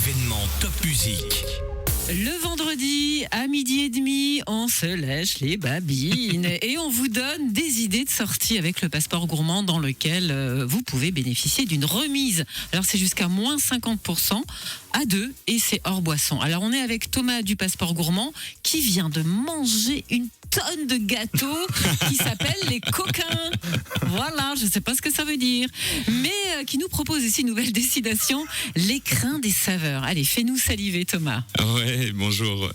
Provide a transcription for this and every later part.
L'événement Top Musique. Le vendredi, à 12h30, on se lèche les babines et on vous donne des idées de sortie avec le passeport gourmand dans lequel vous pouvez bénéficier d'une remise. Alors c'est jusqu'à moins 50% à deux et c'est hors boisson. Alors on est avec Thomas du passeport gourmand qui vient de manger une tonne de gâteaux qui s'appellent les coquins. Voilà, je ne sais pas ce que ça veut dire, mais qui nous propose ici une nouvelle destination, l'écrin des saveurs. Allez, fais-nous saliver Thomas. Ouais, bonjour.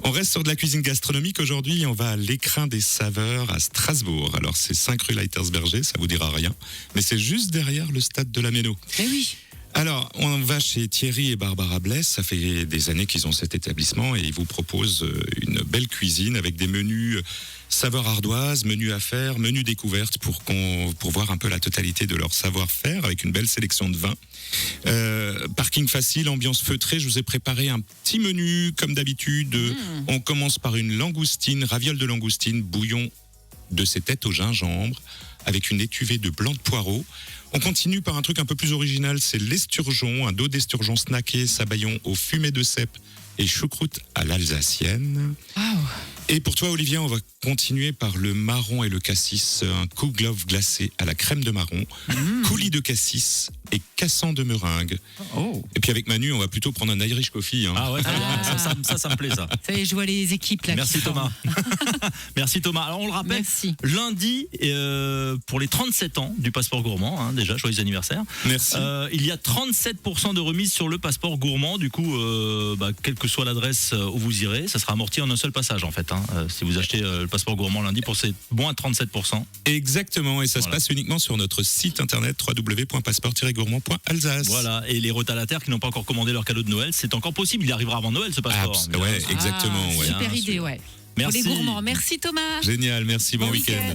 On reste sur de la cuisine gastronomique aujourd'hui. On va à l'écrin des saveurs à Strasbourg. Alors c'est 5 rue Leitersberger, ça vous dira rien, mais c'est juste derrière le stade de la Méno. Eh oui. Alors, on va chez Thierry et Barbara Blesse. Ça fait des années qu'ils ont cet établissement et ils vous proposent une belle cuisine avec des menus saveurs ardoises, menus affaires, menus découvertes pour voir un peu la totalité de leur savoir-faire avec une belle sélection de vins. Parking facile, ambiance feutrée. Je vous ai préparé un petit menu comme d'habitude. On commence par une langoustine, ravioles de langoustine, bouillon de ses têtes au gingembre avec une étuvée de blanc de poireau. On continue par un truc un peu plus original, c'est l'esturgeon, un dos d'esturgeon snacké, sabayon au fumet de cèpe et choucroute à l'alsacienne. Wow. Et pour toi, Olivier, on va continuer par le marron et le cassis, un kouglof glacé à la crème de marron, coulis de cassis et cassant de meringue. Oh. Et puis avec Manu, on va plutôt prendre un Irish coffee. Hein. Ah ouais, ça me plaît ça. Ça y est, je vois les équipes là. Merci qui Thomas. Merci Thomas. Alors on le rappelle, Merci. lundi, pour les 37 ans du passeport gourmand, hein, déjà, joyeux anniversaire. Merci. Il y a 37% de remise sur le passeport gourmand. Du coup, quelle que soit l'adresse où vous irez, ça sera amorti en un seul passage en fait. Hein. Si vous achetez le passeport gourmand lundi, c'est bon à 37%. Exactement, et ça se passe uniquement sur notre site internet www.passeport-gourmand.alsace. Voilà, et les retardataires qui n'ont pas encore commandé leur cadeau de Noël, c'est encore possible, il arrivera avant Noël ce passeport. Ouais, exactement. Ouais. Super Bien idée, sûr. ouais. Merci. Pour les gourmands. Merci Thomas. Génial, merci, bon week-end.